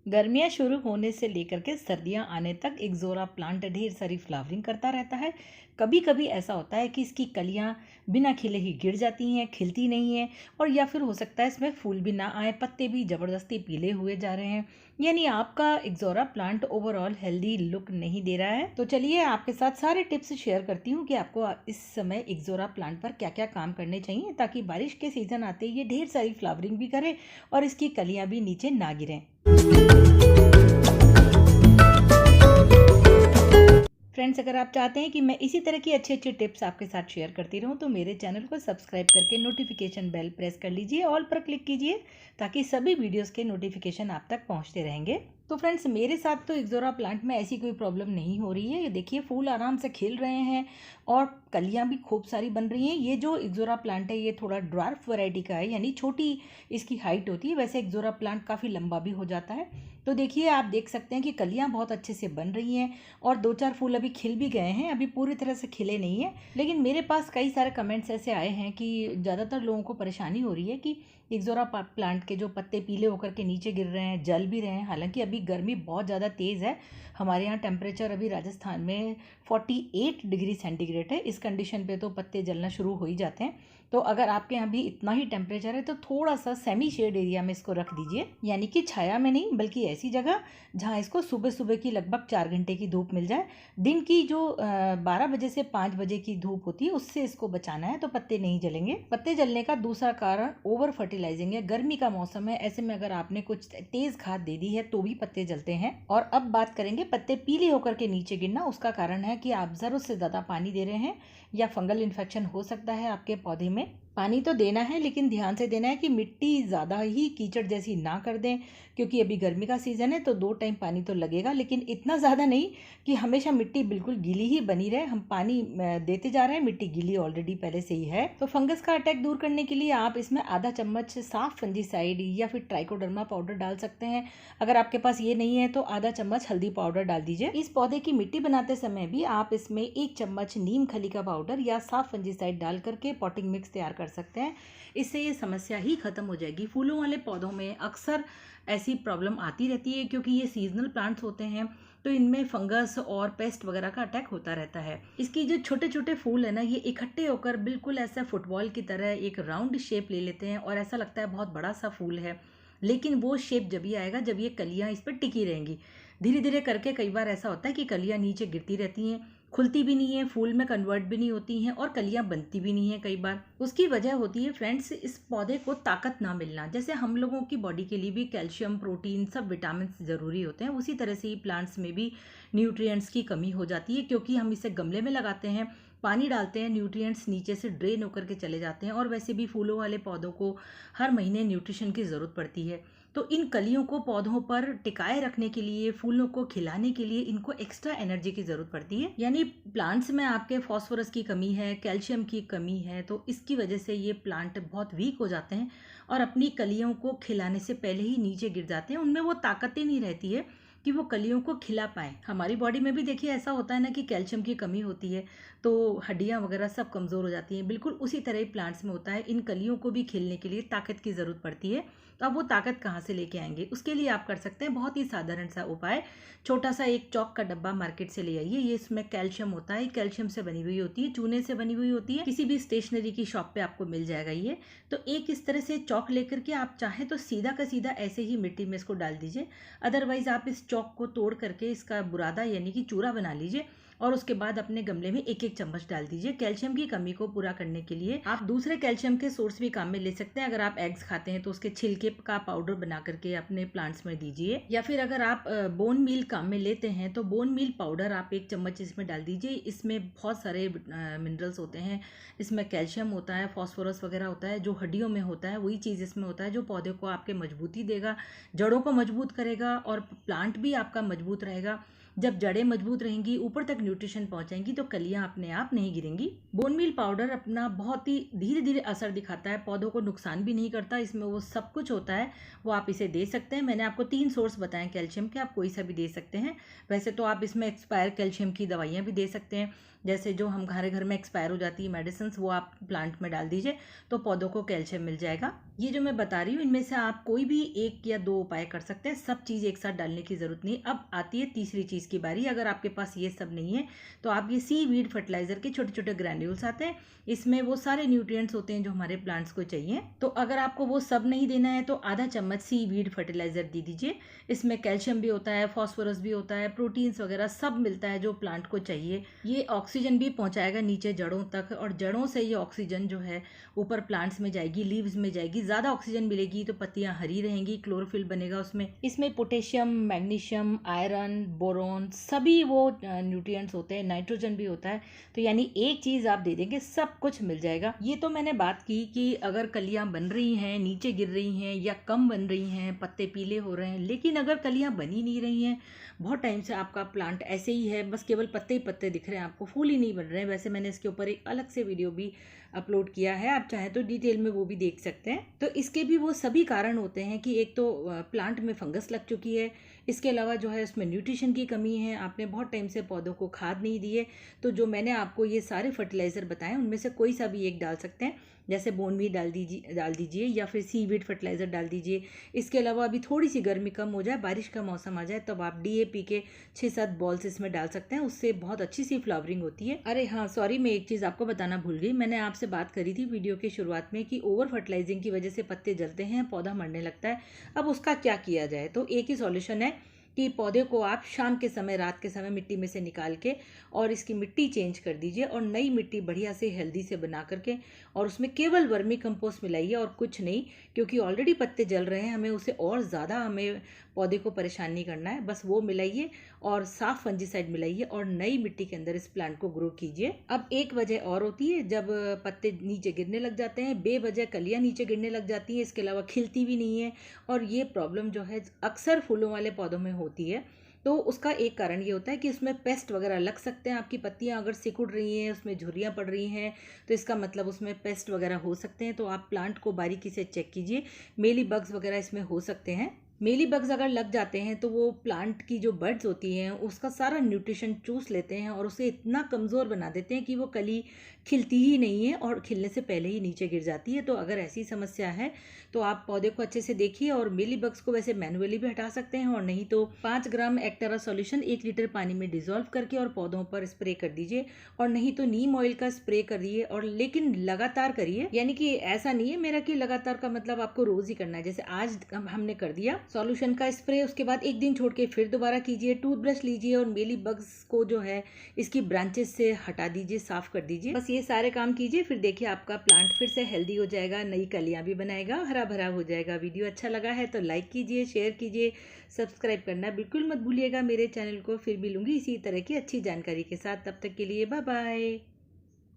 गर्मियाँ शुरू होने से लेकर के सर्दियाँ आने तक इक्ज़ोरा प्लांट ढेर सारी फ्लावरिंग करता रहता है। कभी कभी ऐसा होता है कि इसकी कलियाँ बिना खिले ही गिर जाती हैं, खिलती नहीं हैं, और या फिर हो सकता है इसमें फूल भी ना आए, पत्ते भी ज़बरदस्ती पीले हुए जा रहे हैं। यानी आपका इक्ज़ोरा प्लांट ओवरऑल हेल्दी लुक नहीं दे रहा है। तो चलिए आपके साथ सारे टिप्स शेयर करती हूँ कि आपको इस समय इक्ज़ोरा प्लांट पर क्या क्या काम करने चाहिए, ताकि बारिश के सीज़न आते ही ये ढेर सारी फ्लावरिंग भी करे और इसकी कलियाँ भी नीचे ना गिरें। फ्रेंड्स, अगर आप चाहते हैं कि मैं इसी तरह की अच्छी अच्छी टिप्स आपके साथ शेयर करती रहूं, तो मेरे चैनल को सब्सक्राइब करके नोटिफिकेशन बेल प्रेस कर लीजिए, ऑल पर क्लिक कीजिए, ताकि सभी वीडियोस के नोटिफिकेशन आप तक पहुंचते रहेंगे। तो फ्रेंड्स, मेरे साथ तो इक्ज़ोरा प्लांट में ऐसी कोई प्रॉब्लम नहीं हो रही है। ये देखिए, फूल आराम से खिल रहे हैं और कलियां भी खूब सारी बन रही हैं। ये जो इक्ज़ोरा प्लांट है ये थोड़ा ड्वार्फ वैरायटी का है, यानी छोटी इसकी हाइट होती है। वैसे इक्ज़ोरा प्लांट काफ़ी लंबा भी हो जाता है। तो देखिए, आप देख सकते हैं कि कलियां बहुत अच्छे से बन रही हैं और दो चार फूल अभी खिल भी गए हैं, अभी पूरी तरह से खिले नहीं हैं। लेकिन मेरे पास कई सारे कमेंट्स ऐसे आए हैं कि ज़्यादातर लोगों को परेशानी हो रही है कि इक्ज़ोरा प्लांट के जो पत्ते पीले होकर के नीचे गिर रहे हैं, जल भी रहे हैं। हालांकि अभी गर्मी बहुत ज़्यादा तेज़ है। हमारे यहाँ टेम्परेचर अभी राजस्थान में 48 डिग्री सेंटीग्रेड है। इस कंडीशन पे तो पत्ते जलना शुरू हो ही जाते हैं। तो अगर आपके यहाँ भी इतना ही टेम्परेचर है तो थोड़ा सा सेमी शेड एरिया में इसको रख दीजिए, यानी कि छाया में नहीं, बल्कि ऐसी जगह जहाँ इसको सुबह सुबह की लगभग 4 घंटे की धूप मिल जाए। दिन की जो 12 बजे से 5 बजे की धूप होती है उससे इसको बचाना है, तो पत्ते नहीं जलेंगे। पत्ते जलने का दूसरा कारण ओवर फर्टिलाइजिंग है। गर्मी का मौसम है, ऐसे में अगर आपने कुछ तेज खाद दे दी है तो भी पत्ते जलते हैं। और अब बात करेंगे पत्ते पीले होकर के नीचे गिरना। उसका कारण है कि आप ज़रूरत से ज़्यादा पानी दे रहे हैं या फंगल इन्फेक्शन हो सकता है आपके पौधे में। पानी तो देना है, लेकिन ध्यान से देना है कि मिट्टी ज़्यादा ही कीचड़ जैसी ना कर दें, क्योंकि अभी गर्मी का सीज़न है तो 2 टाइम पानी तो लगेगा, लेकिन इतना ज़्यादा नहीं कि हमेशा मिट्टी बिल्कुल गीली ही बनी रहे। हम पानी देते जा रहे हैं, मिट्टी गीली ऑलरेडी पहले से ही है। तो फंगस का अटैक दूर करने के लिए आप इसमें आधा चम्मच साफ फंजीसाइड या फिर ट्राइकोडर्मा पाउडर डाल सकते हैं। अगर आपके पास ये नहीं है तो आधा चम्मच हल्दी पाउडर डाल दीजिए। इस पौधे की मिट्टी बनाते समय भी आप इसमें 1 चम्मच नीम खली का पाउडर या साफ फंजीसाइड डाल करके पॉटिंग मिक्स तैयार कर सकते हैं। इससे ये समस्या ही खत्म हो जाएगी। फूलों वाले पौधों में अक्सर ऐसी प्रॉब्लम आती रहती है, क्योंकि ये सीजनल प्लांट्स होते हैं, तो इनमें फंगस और पेस्ट वगैरह का अटैक होता रहता है। इसकी जो छोटे छोटे फूल है ना, ये इकट्ठे होकर बिल्कुल ऐसा फुटबॉल की तरह एक राउंड शेप ले लेते हैं और ऐसा लगता है बहुत बड़ा सा फूल है। लेकिन वो शेप जब ही आएगा जब ये कलियां इस पर टिकी रहेंगी। धीरे धीरे करके कई बार ऐसा होता है कि कलियां नीचे गिरती रहती हैं, खुलती भी नहीं है, फूल में कन्वर्ट भी नहीं होती हैं और कलियां बनती भी नहीं है। कई बार उसकी वजह होती है फ्रेंड्स, इस पौधे को ताकत ना मिलना। जैसे हम लोगों की बॉडी के लिए भी कैल्शियम, प्रोटीन, सब विटामिन ज़रूरी होते हैं, उसी तरह से ही प्लांट्स में भी न्यूट्रिएंट्स की कमी हो जाती है, क्योंकि हम इसे गमले में लगाते हैं, पानी डालते हैं, न्यूट्रिएंट्स नीचे से ड्रेन होकर के चले जाते हैं। और वैसे भी फूलों वाले पौधों को हर महीने न्यूट्रिशन की ज़रूरत पड़ती है। तो इन कलियों को पौधों पर टिकाए रखने के लिए, फूलों को खिलाने के लिए इनको एक्स्ट्रा एनर्जी की ज़रूरत पड़ती है। यानी प्लांट्स में आपके फॉस्फोरस की कमी है, कैल्शियम की कमी है, तो इसकी वजह से ये प्लांट बहुत वीक हो जाते हैं और अपनी कलियों को खिलाने से पहले ही नीचे गिर जाते हैं। उनमें वो ताकत ही नहीं रहती है कि वो कलियों को खिला पाएँ। हमारी बॉडी में भी देखिए ऐसा होता है ना कि कैल्शियम की कमी होती है तो हड्डियाँ वगैरह सब कमज़ोर हो जाती हैं। बिल्कुल उसी तरह ही प्लांट्स में होता है। इन कलियों को भी खिलने के लिए ताकत की ज़रूरत पड़ती है। तो अब वो ताकत कहाँ से लेके आएंगे? उसके लिए आप कर सकते हैं बहुत ही साधारण सा उपाय। छोटा सा एक चॉक का डब्बा मार्केट से ले आइए। ये इसमें कैल्शियम होता है, कैल्शियम से बनी हुई होती है, चूने से बनी हुई होती है। किसी भी स्टेशनरी की शॉप पे आपको मिल जाएगा ये। तो एक इस तरह से चॉक लेकर के आप चाहें तो सीधा का सीधा ऐसे ही मिट्टी में इसको डाल दीजिए। अदरवाइज आप इस चॉक को तोड़ करके इसका बुरादा यानी कि चूरा बना लीजिए और उसके बाद अपने गमले में 1-1 चम्मच डाल दीजिए। कैल्शियम की कमी को पूरा करने के लिए आप दूसरे कैल्शियम के सोर्स भी काम में ले सकते हैं। अगर आप एग्स खाते हैं तो उसके छिलके का पाउडर बना करके अपने प्लांट्स में दीजिए, या फिर अगर आप बोन मील काम में लेते हैं तो बोन मील पाउडर आप 1 चम्मच इसमें डाल दीजिए। इसमें बहुत सारे मिनरल्स होते हैं, इसमें कैल्शियम होता है, फॉस्फोरस वगैरह होता है, जो हड्डियों में होता है वही चीज़ इसमें होता है, जो पौधे को आपके मजबूती देगा, जड़ों को मजबूत करेगा और प्लांट भी आपका मजबूत रहेगा। जब जड़ें मजबूत रहेंगी, ऊपर तक न्यूट्रिशन पहुंचाएंगी, तो कलियां अपने आप नहीं गिरेंगी। बोन मील पाउडर अपना बहुत ही धीरे धीरे असर दिखाता है, पौधों को नुकसान भी नहीं करता, इसमें वो सब कुछ होता है, वो आप इसे दे सकते हैं। मैंने आपको 3 सोर्स बताएं कैल्शियम के, आप कोई सा भी दे सकते हैं। वैसे तो आप इसमें एक्सपायर कैल्शियम की दवाइयाँ भी दे सकते हैं। जैसे जो हम हमारे घर में एक्सपायर हो जाती है मेडिसिन, वो आप प्लांट में डाल दीजिए तो पौधों को कैल्शियम मिल जाएगा। ये जो मैं बता रही हूँ इनमें से आप कोई भी 1 या 2 उपाय कर सकते हैं, सब चीज़ एक साथ डालने की ज़रूरत नहीं। अब आती है तीसरी चीज़ की बारी। अगर आपके पास ये सब नहीं है तो आप ये सीवीड फर्टिलाइज़र के छोटे छोटे ग्रैन्यूल्स आते हैं, इसमें वो सारे न्यूट्रिएंट्स होते हैं जो हमारे प्लांट्स को चाहिए। तो अगर आपको वो सब नहीं देना है तो आधा चम्मच सीवीड फर्टिलाइज़र दे दीजिए। इसमें कैल्शियम भी होता है, फॉस्फोरस भी होता है, प्रोटीन्स वगैरह सब मिलता है जो प्लांट को चाहिए। ये ऑक्सीजन भी पहुंचाएगा नीचे जड़ों तक, और जड़ों से ये ऑक्सीजन जो है ऊपर प्लांट्स में जाएगी, लीव्स में जाएगी। ज़्यादा ऑक्सीजन मिलेगी तो पत्तियां हरी रहेंगी, क्लोरोफिल बनेगा उसमें। इसमें पोटेशियम, मैग्नीशियम, आयरन, बोरोन सभी वो न्यूट्रिएंट्स होते हैं, नाइट्रोजन भी होता है। तो यानी एक चीज़ आप दे देंगे सब कुछ मिल जाएगा। ये तो मैंने बात की कि अगर कलियां बन रही हैं, नीचे गिर रही हैं या कम बन रही हैं, पत्ते पीले हो रहे हैं। लेकिन अगर कलियां बन ही नहीं रही हैं, बहुत टाइम से आपका प्लांट ऐसे ही है, बस केवल पत्ते ही पत्ते दिख रहे हैं, आपको फूल ही नहीं बन रहे हैं। वैसे मैंने इसके ऊपर एक अलग से वीडियो भी अपलोड किया है, आप चाहें तो डिटेल में वो भी देख सकते हैं। तो इसके भी वो सभी कारण होते हैं कि एक तो प्लांट में फंगस लग चुकी है, इसके अलावा जो है उसमें न्यूट्रिशन की कमी है, आपने बहुत टाइम से पौधों को खाद नहीं दी है। तो जो मैंने आपको ये सारे फर्टिलाइज़र बताए उनमें से कोई सा भी एक डाल सकते हैं, जैसे बोनमील डाल दीजिए या फिर सीवीड फर्टिलाइज़र डाल दीजिए। इसके अलावा अभी थोड़ी सी गर्मी कम हो जाए, बारिश का मौसम आ जाए, तब आप डीएपी के 6-7 बॉल्स इसमें डाल सकते हैं, उससे बहुत अच्छी सी फ्लावरिंग होती है। अरे हाँ सॉरी, मैं एक चीज़ आपको बताना भूल गई। मैंने आपसे बात करी थी वीडियो के शुरुआत में कि ओवर फर्टिलाइजिंग की वजह से पत्ते जलते हैं, पौधा मरने लगता है। अब उसका क्या किया जाए? तो एक ही सॉल्यूशन है कि पौधे को आप शाम के समय, रात के समय मिट्टी में से निकाल के और इसकी मिट्टी चेंज कर दीजिए और नई मिट्टी बढ़िया से हेल्दी से बना करके, और उसमें केवल वर्मी कंपोस्ट मिलाइए और कुछ नहीं, क्योंकि ऑलरेडी पत्ते जल रहे हैं, हमें उसे और ज़्यादा हमें पौधे को परेशान नहीं करना है। बस वो मिलाइए और साफ फंजीसाइड मिलाइए और नई मिट्टी के अंदर इस प्लांट को ग्रो कीजिए। अब एक वजह और होती है, जब पत्ते नीचे गिरने लग जाते हैं, बेवजह कलियां नीचे गिरने लग जाती हैं, इसके अलावा खिलती भी नहीं है, और ये प्रॉब्लम जो है अक्सर फूलों वाले पौधों में होती है। तो उसका एक कारण ये होता है कि उसमें पेस्ट वगैरह लग सकते हैं। आपकी पत्तियां अगर सिकुड़ रही हैं, उसमें झुर्रियाँ पड़ रही हैं, तो इसका मतलब उसमें पेस्ट वगैरह हो सकते हैं। तो आप प्लांट को बारीकी से चेक कीजिए, मेली बग्स वगैरह इसमें हो सकते हैं। मेली बग्स अगर लग जाते हैं तो वो प्लांट की जो बड्स होती हैं उसका सारा न्यूट्रिशन चूस लेते हैं और उसे इतना कमज़ोर बना देते हैं कि वो कली खिलती ही नहीं है और खिलने से पहले ही नीचे गिर जाती है। तो अगर ऐसी समस्या है तो आप पौधे को अच्छे से देखिए, और मेली बग्स को वैसे मैनुअली भी हटा सकते हैं, और नहीं तो 5 ग्राम एक्टेरा सॉल्यूशन 1 लीटर पानी में डिजोल्व करके और पौधों पर स्प्रे कर दीजिए, और नहीं तो नीम ऑयल का स्प्रे करिए। और लेकिन लगातार करिए, यानी कि ऐसा नहीं है मेरा कि लगातार का मतलब आपको रोज ही करना है। जैसे आज हमने कर दिया सॉल्यूशन का स्प्रे, उसके बाद एक दिन छोड़ के फिर दोबारा कीजिए। टूथब्रश लीजिए और मेली बग्स को जो है इसकी ब्रांचेस से हटा दीजिए, साफ कर दीजिए। बस ये सारे काम कीजिए, फिर देखिए आपका प्लांट फिर से हेल्दी हो जाएगा, नई कलियां भी बनाएगा, हरा भरा हो जाएगा। वीडियो अच्छा लगा है तो लाइक कीजिए, शेयर कीजिए, सब्सक्राइब करना बिल्कुल मत भूलिएगा मेरे चैनल को। फिर मिलूंगी इसी तरह की अच्छी जानकारी के साथ, तब तक के लिए बाय बाय।